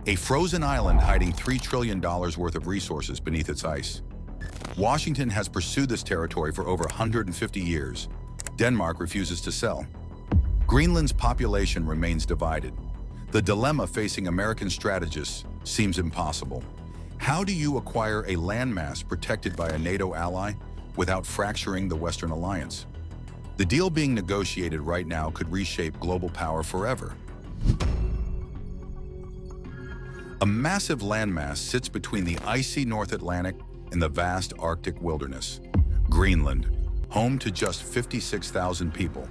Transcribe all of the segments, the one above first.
a frozen island hiding $3 trillion worth of resources beneath its ice. Washington has pursued this territory for over 150 years. Denmark refuses to sell. Greenland's population remains divided. The dilemma facing American strategists seems impossible. How do you acquire a landmass protected by a NATO ally without fracturing the Western alliance? The deal being negotiated right now could reshape global power forever. A massive landmass sits between the icy North Atlantic and the vast Arctic wilderness. Greenland, home to just 56,000 people.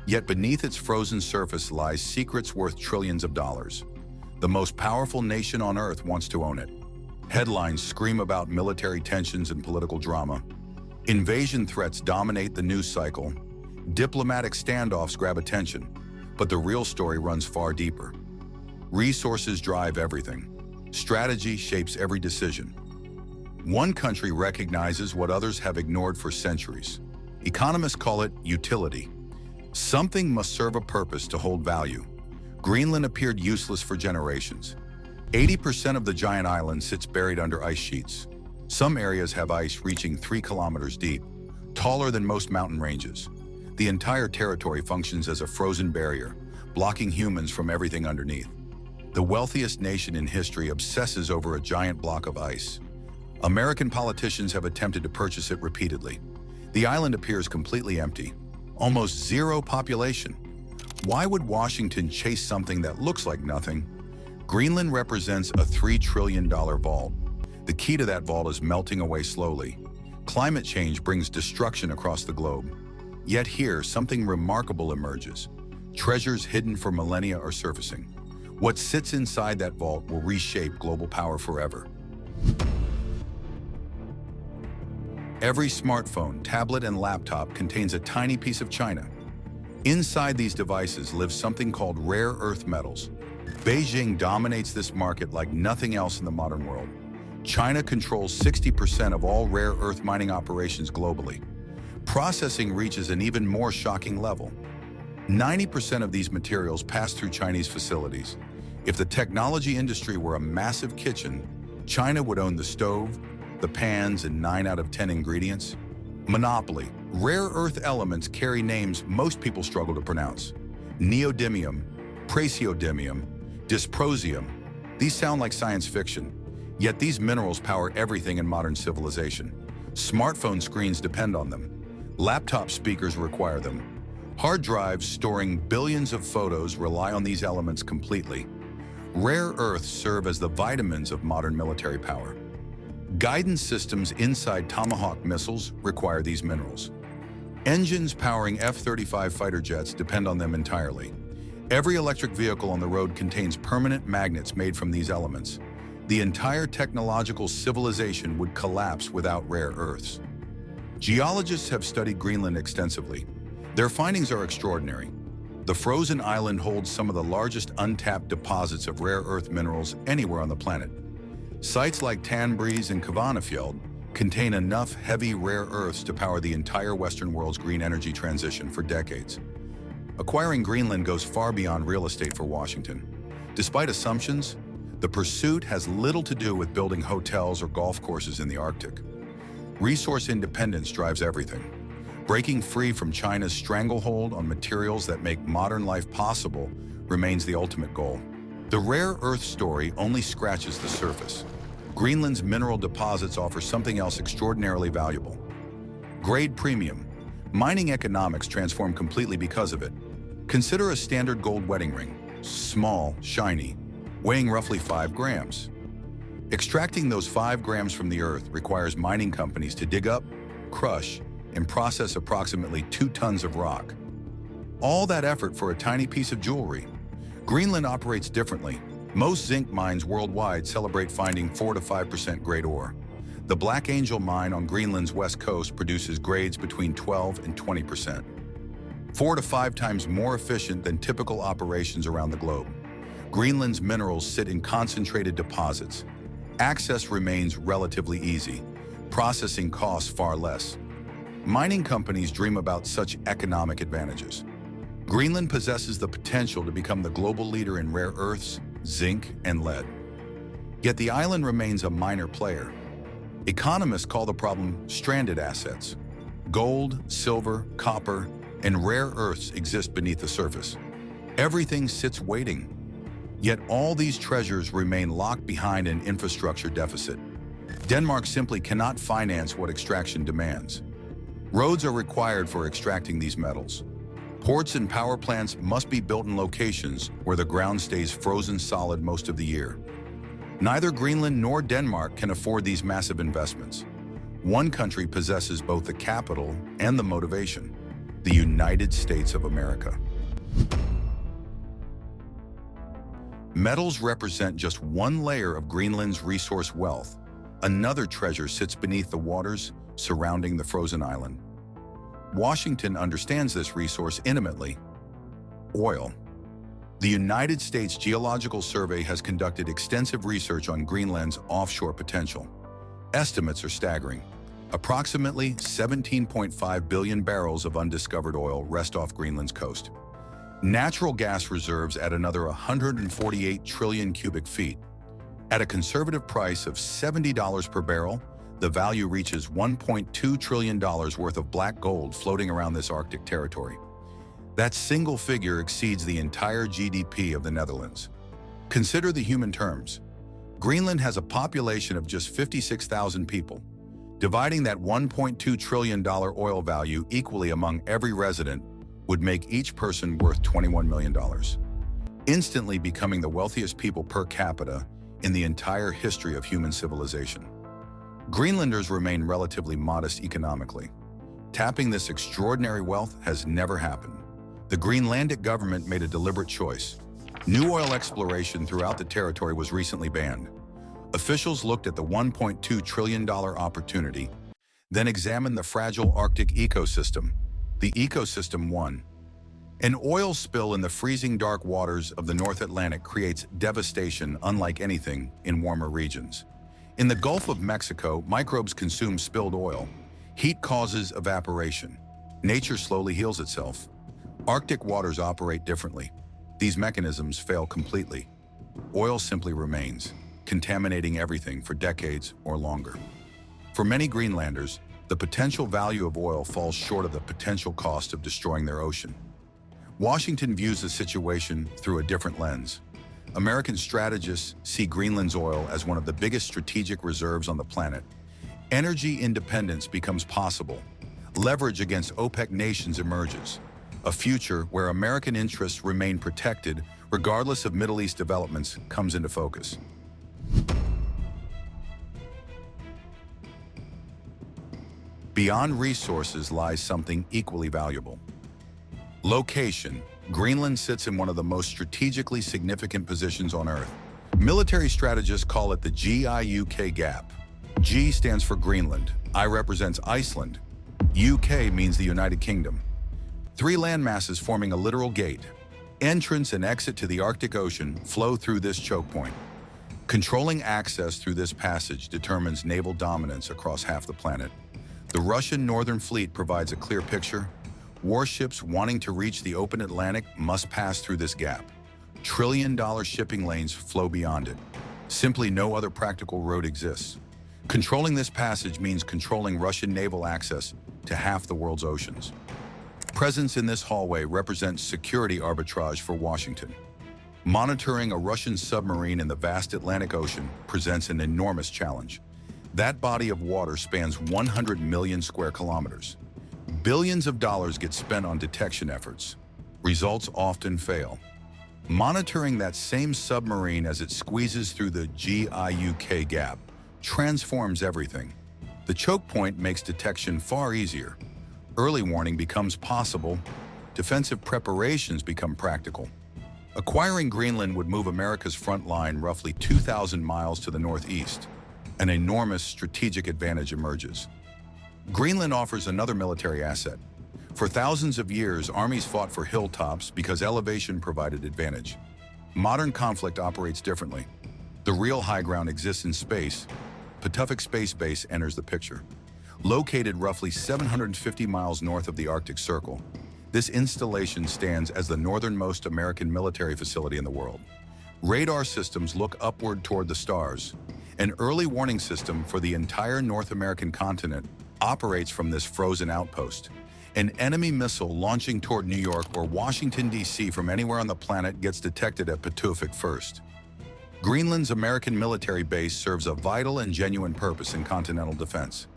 Yet beneath its frozen surface lies secrets worth trillions of dollars. The most powerful nation on Earth wants to own it. Headlines scream about military tensions and political drama. Invasion threats dominate the news cycle. Diplomatic standoffs grab attention. But the real story runs far deeper. Resources drive everything. Strategy shapes every decision. One country recognizes what others have ignored for centuries. Economists call it utility. Something must serve a purpose to hold value. Greenland appeared useless for generations. 80% of the giant island sits buried under ice sheets. Some areas have ice reaching 3 kilometers deep, taller than most mountain ranges. The entire territory functions as a frozen barrier, blocking humans from everything underneath. The wealthiest nation in history obsesses over a giant block of ice. American politicians have attempted to purchase it repeatedly. The island appears completely empty, almost zero population. Why would Washington chase something that looks like nothing? Greenland represents a $3 trillion vault. The key to that vault is melting away slowly. Climate change brings destruction across the globe. Yet here, something remarkable emerges. Treasures hidden for millennia are surfacing. What sits inside that vault will reshape global power forever. Every smartphone, tablet, and laptop contains a tiny piece of china. Inside these devices lives something called rare earth metals. Beijing dominates this market like nothing else in the modern world. China controls 60% of all rare earth mining operations globally. Processing reaches an even more shocking level. 90% of these materials pass through Chinese facilities. If the technology industry were a massive kitchen, China would own the stove, the pans, and 9 out of 10 ingredients. Monopoly. Rare earth elements carry names most people struggle to pronounce. Neodymium, praseodymium, dysprosium. These sound like science fiction, yet these minerals power everything in modern civilization. Smartphone screens depend on them. Laptop speakers require them. Hard drives storing billions of photos rely on these elements completely. Rare earths serve as the vitamins of modern military power. Guidance systems inside Tomahawk missiles require these minerals. Engines powering F-35 fighter jets depend on them entirely. Every electric vehicle on the road contains permanent magnets made from these elements. The entire technological civilization would collapse without rare earths. Geologists have studied Greenland extensively. Their findings are extraordinary. The frozen island holds some of the largest untapped deposits of rare earth minerals anywhere on the planet. Sites like Tanbreez and Kvanefjeld contain enough heavy rare earths to power the entire Western world's green energy transition for decades. Acquiring Greenland goes far beyond real estate for Washington. Despite assumptions, the pursuit has little to do with building hotels or golf courses in the Arctic. Resource independence drives everything. Breaking free from China's stranglehold on materials that make modern life possible remains the ultimate goal. The rare earth story only scratches the surface. Greenland's mineral deposits offer something else extraordinarily valuable. Grade premium. Mining economics transform completely because of it. Consider a standard gold wedding ring. Small, shiny, weighing roughly 5 grams. Extracting those 5 grams from the earth requires mining companies to dig up, crush, and process approximately 2 tons of rock. All that effort for a tiny piece of jewelry. Greenland operates differently. Most zinc mines worldwide celebrate finding 4 to 5% grade ore. The Black Angel mine on Greenland's west coast produces grades between 12 and 20%. 4 to 5 times more efficient than typical operations around the globe. Greenland's minerals sit in concentrated deposits. Access remains relatively easy. Processing costs far less. Mining companies dream about such economic advantages. Greenland possesses the potential to become the global leader in rare earths, zinc, and lead. Yet the island remains a minor player. Economists call the problem stranded assets. Gold, silver, copper, and rare earths exist beneath the surface. Everything sits waiting. Yet all these treasures remain locked behind an infrastructure deficit. Denmark simply cannot finance what extraction demands. Roads are required for extracting these metals. Ports and power plants must be built in locations where the ground stays frozen solid most of the year. Neither Greenland nor Denmark can afford these massive investments. One country possesses both the capital and the motivation: the United States of America. Metals represent just one layer of Greenland's resource wealth. Another treasure sits beneath the waters surrounding the frozen island. Washington understands this resource intimately: oil. The United States Geological Survey has conducted extensive research on Greenland's offshore potential. Estimates are staggering. Approximately 17.5 billion barrels of undiscovered oil rest off Greenland's coast. Natural gas reserves at another 148 trillion cubic feet. At a conservative price of $70 per barrel, the value reaches $1.2 trillion worth of black gold floating around this Arctic territory. That single figure exceeds the entire GDP of the Netherlands. Consider the human terms. Greenland has a population of just 56,000 people. Dividing that $1.2 trillion oil value equally among every resident would make each person worth $21 million, instantly becoming the wealthiest people per capita in the entire history of human civilization. Greenlanders remain relatively modest economically. Tapping this extraordinary wealth has never happened. The Greenlandic government made a deliberate choice. New oil exploration throughout the territory was recently banned. Officials looked at the $1.2 trillion opportunity, then examined the fragile Arctic ecosystem. The ecosystem won. An oil spill in the freezing dark waters of the North Atlantic creates devastation unlike anything in warmer regions. In the Gulf of Mexico, microbes consume spilled oil. Heat causes evaporation. Nature slowly heals itself. Arctic waters operate differently. These mechanisms fail completely. Oil simply remains, contaminating everything for decades or longer. For many Greenlanders, the potential value of oil falls short of the potential cost of destroying their ocean. Washington views the situation through a different lens. American strategists see Greenland's oil as one of the biggest strategic reserves on the planet. Energy independence becomes possible. Leverage against OPEC nations emerges. A future where American interests remain protected regardless of Middle East developments comes into focus. Beyond resources lies something equally valuable. Location. Greenland sits in one of the most strategically significant positions on Earth. Military strategists call it the GIUK gap. G stands for Greenland, I represents Iceland, UK means the United Kingdom. Three landmasses forming a literal gate. Entrance and exit to the Arctic Ocean flow through this choke point. Controlling access through this passage determines naval dominance across half the planet. The Russian Northern Fleet provides a clear picture. Warships wanting to reach the open Atlantic must pass through this gap. Trillion-dollar shipping lanes flow beyond it. Simply no other practical road exists. Controlling this passage means controlling Russian naval access to half the world's oceans. Presence in this hallway represents security arbitrage for Washington. Monitoring a Russian submarine in the vast Atlantic Ocean presents an enormous challenge. That body of water spans 100 million square kilometers. Billions of dollars get spent on detection efforts. Results often fail. Monitoring that same submarine as it squeezes through the GIUK gap transforms everything. The choke point makes detection far easier. Early warning becomes possible. Defensive preparations become practical. Acquiring Greenland would move America's front line roughly 2,000 miles to the northeast. An enormous strategic advantage emerges. Greenland offers another military asset. For thousands of years, armies fought for hilltops because elevation provided advantage. Modern conflict operates differently. The real high ground exists in space. Patuxent Space Base enters the picture. Located roughly 750 miles north of the Arctic Circle, this installation stands as the northernmost American military facility in the world. Radar systems look upward toward the stars. An early warning system for the entire North American continent operates from this frozen outpost. An enemy missile launching toward New York or Washington, D.C. from anywhere on the planet gets detected at Patuxent first. Greenland's American military base serves a vital and genuine purpose in continental defense.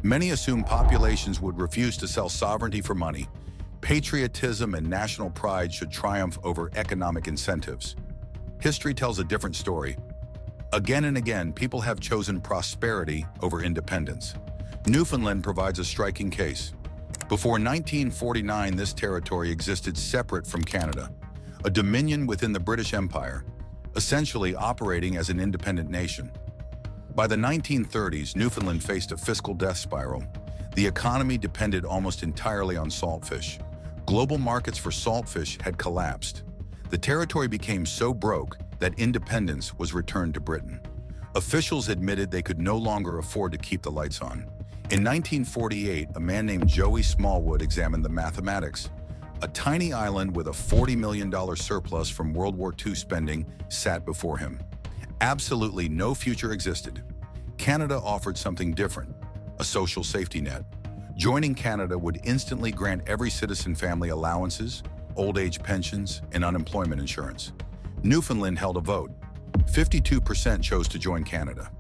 Many assume populations would refuse to sell sovereignty for money. Patriotism and national pride should triumph over economic incentives. History tells a different story. Again and again, people have chosen prosperity over independence. Newfoundland provides a striking case. Before 1949, this territory existed separate from Canada, a dominion within the British Empire, essentially operating as an independent nation. By the 1930s, Newfoundland faced a fiscal death spiral. The economy depended almost entirely on saltfish. Global markets for saltfish had collapsed. The territory became so broke that independence was returned to Britain. Officials admitted they could no longer afford to keep the lights on. In 1948, a man named Joey Smallwood examined the mathematics. A tiny island with a $40 million surplus from World War II spending sat before him. Absolutely no future existed. Canada offered something different, a social safety net. Joining Canada would instantly grant every citizen family allowances, old age pensions, and unemployment insurance. Newfoundland held a vote. 52% chose to join Canada.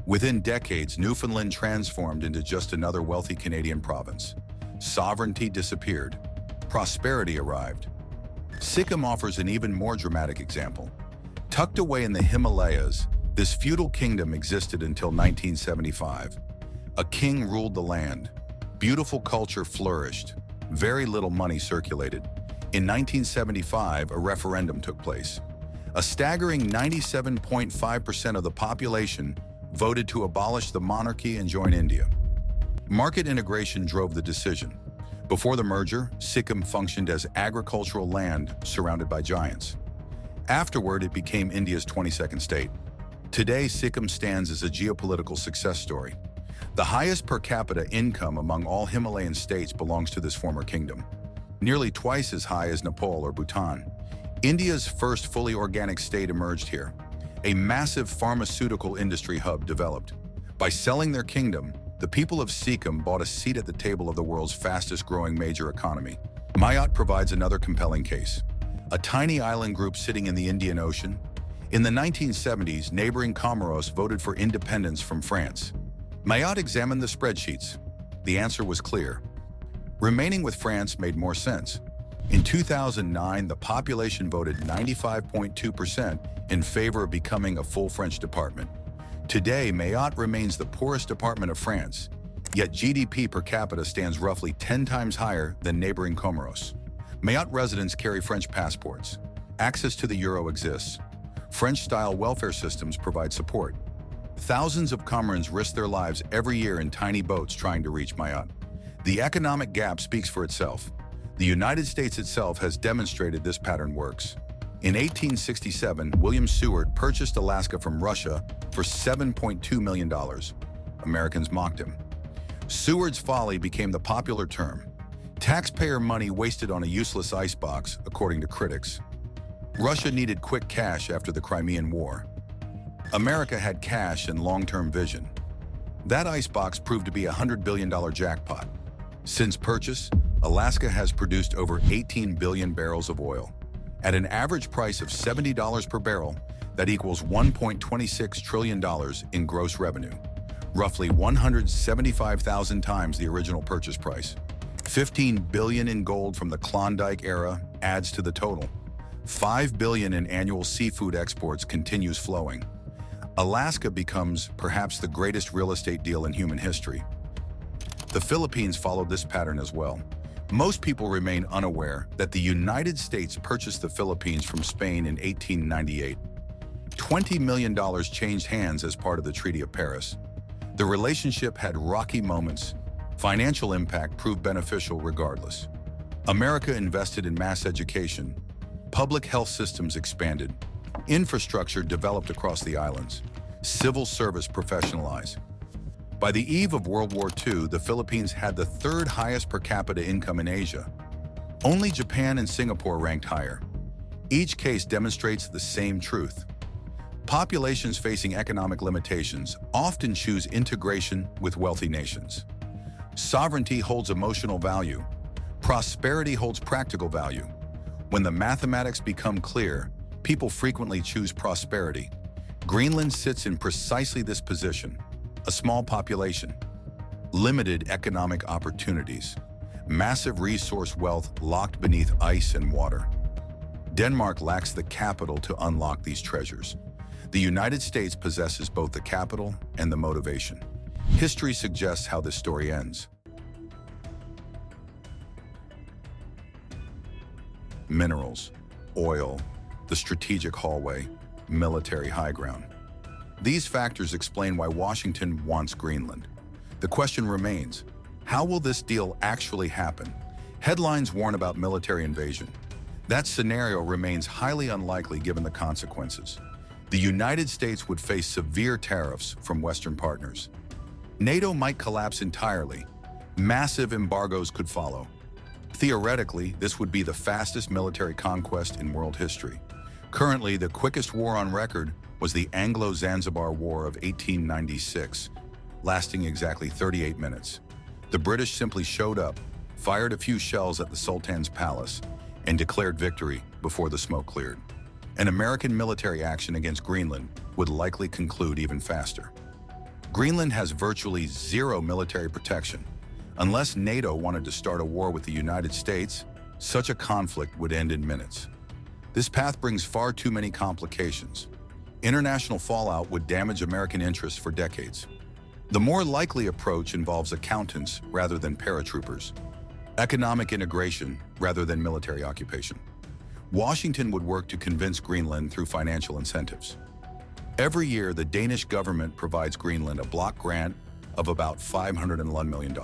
Within decades, Newfoundland transformed into just another wealthy Canadian province. Sovereignty disappeared. Prosperity arrived. Sikkim offers an even more dramatic example. Tucked away in the Himalayas, this feudal kingdom existed until 1975. A king ruled the land. Beautiful culture flourished. Very little money circulated. In 1975, a referendum took place. A staggering 97.5% of the population voted to abolish the monarchy and join India. Market integration drove the decision. Before the merger, Sikkim functioned as agricultural land surrounded by giants. Afterward, it became India's 22nd state. Today, Sikkim stands as a geopolitical success story. The highest per capita income among all Himalayan states belongs to this former kingdom, nearly twice as high as Nepal or Bhutan. India's first fully organic state emerged here. A massive pharmaceutical industry hub developed. By selling their kingdom, the people of Sikkim bought a seat at the table of the world's fastest-growing major economy. Mayotte provides another compelling case. A tiny island group sitting in the Indian Ocean. In the 1970s, neighboring Comoros voted for independence from France. Mayotte examined the spreadsheets. The answer was clear. Remaining with France made more sense. In 2009, the population voted 95.2% in favor of becoming a full French department. Today, Mayotte remains the poorest department of France, yet GDP per capita stands roughly 10 times higher than neighboring Comoros. Mayotte residents carry French passports. Access to the euro exists. French-style welfare systems provide support. Thousands of Comorans risk their lives every year in tiny boats trying to reach Mayotte. The economic gap speaks for itself. The United States itself has demonstrated this pattern works. In 1867, William Seward purchased Alaska from Russia for $7.2 million. Americans mocked him. Seward's folly became the popular term. Taxpayer money wasted on a useless icebox, according to critics. Russia needed quick cash after the Crimean War. America had cash and long-term vision. That icebox proved to be a $100 billion jackpot. Since purchase, Alaska has produced over 18 billion barrels of oil. At an average price of $70 per barrel, that equals $1.26 trillion in gross revenue, roughly 175,000 times the original purchase price. 15 billion in gold from the Klondike era adds to the total. 5 billion in annual seafood exports continues flowing. Alaska becomes perhaps the greatest real estate deal in human history. The Philippines followed this pattern as well. Most people remain unaware that the United States purchased the Philippines from Spain in 1898. $20 million changed hands as part of the Treaty of Paris. The relationship had rocky moments. Financial impact proved beneficial regardless. America invested in mass education. Public health systems expanded. Infrastructure developed across the islands. Civil service professionalized. By the eve of World War II, the Philippines had the third highest per capita income in Asia. Only Japan and Singapore ranked higher. Each case demonstrates the same truth. Populations facing economic limitations often choose integration with wealthy nations. Sovereignty holds emotional value. Prosperity holds practical value. When the mathematics become clear, people frequently choose prosperity. Greenland sits in precisely this position. A small population, limited economic opportunities, massive resource wealth locked beneath ice and water. Denmark lacks the capital to unlock these treasures. The United States possesses both the capital and the motivation. History suggests how this story ends. Minerals, oil, the strategic hallway, military high ground. These factors explain why Washington wants Greenland. The question remains, how will this deal actually happen? Headlines warn about military invasion. That scenario remains highly unlikely given the consequences. The United States would face severe tariffs from Western partners. NATO might collapse entirely. Massive embargoes could follow. Theoretically, this would be the fastest military conquest in world history. Currently, the quickest war on record was the Anglo-Zanzibar War of 1896, lasting exactly 38 minutes. The British simply showed up, fired a few shells at the Sultan's palace, and declared victory before the smoke cleared. An American military action against Greenland would likely conclude even faster. Greenland has virtually zero military protection. Unless NATO wanted to start a war with the United States, such a conflict would end in minutes. This path brings far too many complications. International fallout would damage American interests for decades. The more likely approach involves accountants rather than paratroopers, economic integration rather than military occupation. Washington would work to convince Greenland through financial incentives. Every year, the Danish government provides Greenland a block grant of about $501 million.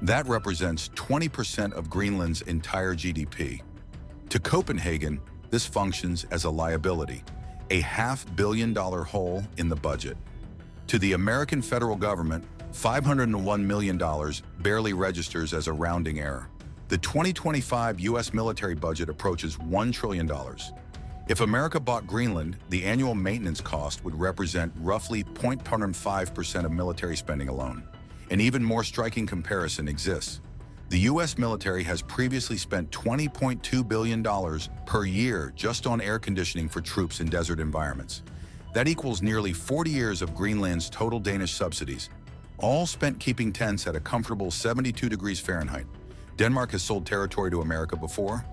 That represents 20% of Greenland's entire GDP. To Copenhagen, this functions as a liability, a $500 million hole in the budget. To the American federal government, $501 million barely registers as a rounding error. The 2025 U.S. military budget approaches $1 trillion. If America bought Greenland, the annual maintenance cost would represent roughly 0.5% of military spending alone. An even more striking comparison exists. The U.S. military has previously spent $20.2 billion per year just on air conditioning for troops in desert environments. That equals nearly 40 years of Greenland's total Danish subsidies, all spent keeping tents at a comfortable 72 degrees Fahrenheit. Denmark has sold territory to America before.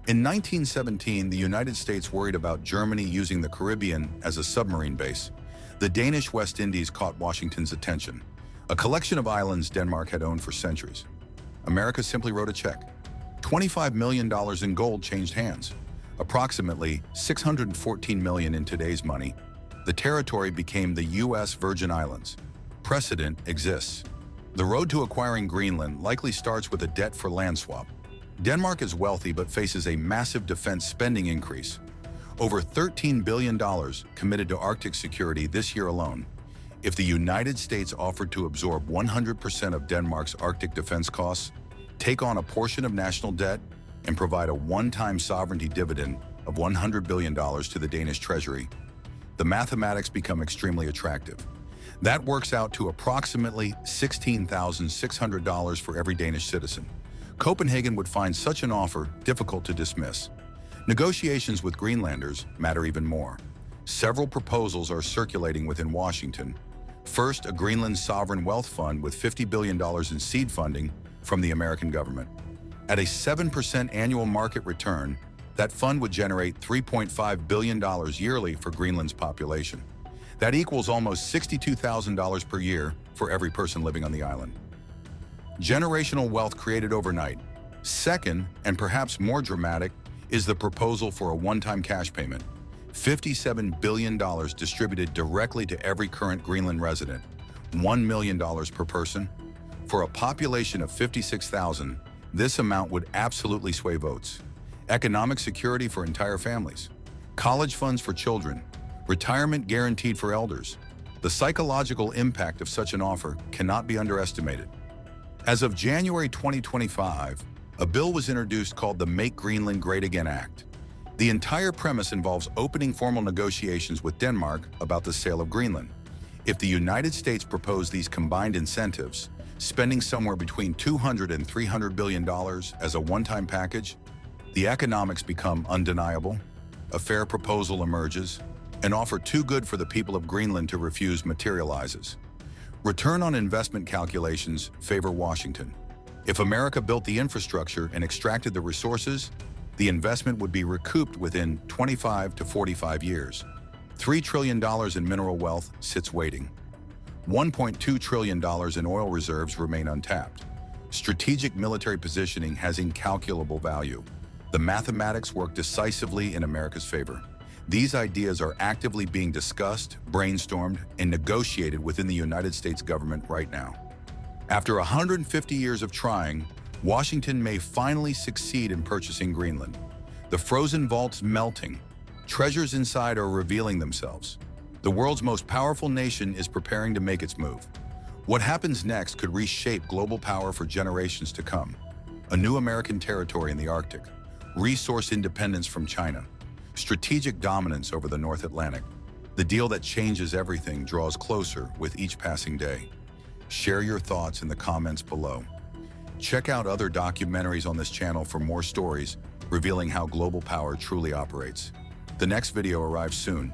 In 1917, the United States worried about Germany using the Caribbean as a submarine base. The Danish West Indies caught Washington's attention, a collection of islands Denmark had owned for centuries. America simply wrote a check. $25 million in gold changed hands, approximately $614 million in today's money. The territory became the U.S. Virgin Islands. Precedent exists. The road to acquiring Greenland likely starts with a debt for land swap. Denmark is wealthy but faces a massive defense spending increase. Over $13 billion committed to Arctic security this year alone. If the United States offered to absorb 100% of Denmark's Arctic defense costs, take on a portion of national debt, and provide a one-time sovereignty dividend of $100 billion to the Danish treasury, the mathematics become extremely attractive. That works out to approximately $16,600 for every Danish citizen. Copenhagen would find such an offer difficult to dismiss. Negotiations with Greenlanders matter even more. Several proposals are circulating within Washington. First, a Greenland sovereign wealth fund with $50 billion in seed funding from the American government. At a 7% annual market return, that fund would generate $3.5 billion yearly for Greenland's population. That equals almost $62,000 per year for every person living on the island. Generational wealth created overnight. Second, and perhaps more dramatic, is the proposal for a one-time cash payment. $57 billion distributed directly to every current Greenland resident, $1 million per person. For a population of 56,000, this amount would absolutely sway votes. Economic security for entire families, college funds for children, retirement guaranteed for elders. The psychological impact of such an offer cannot be underestimated. As of January 2025, A bill was introduced called the Make Greenland Great Again Act. The entire premise involves opening formal negotiations with Denmark about the sale of Greenland. If the United States proposed these combined incentives, spending somewhere between $200 and $300 billion as a one-time package, the economics become undeniable, a fair proposal emerges, an offer too good for the people of Greenland to refuse materializes. Return on investment calculations favor Washington. If America built the infrastructure and extracted the resources, the investment would be recouped within 25 to 45 years. $3 trillion in mineral wealth sits waiting. $1.2 trillion in oil reserves remain untapped. Strategic military positioning has incalculable value. The mathematics work decisively in America's favor. These ideas are actively being discussed, brainstormed, and negotiated within the United States government right now. After 150 years of trying, Washington may finally succeed in purchasing Greenland. The frozen vault's melting. Treasures inside are revealing themselves. The world's most powerful nation is preparing to make its move. What happens next could reshape global power for generations to come. A new American territory in the Arctic, resource independence from China, strategic dominance over the North Atlantic. The deal that changes everything draws closer with each passing day. Share your thoughts in the comments below. Check out other documentaries on this channel for more stories revealing how global power truly operates. The next video arrives soon.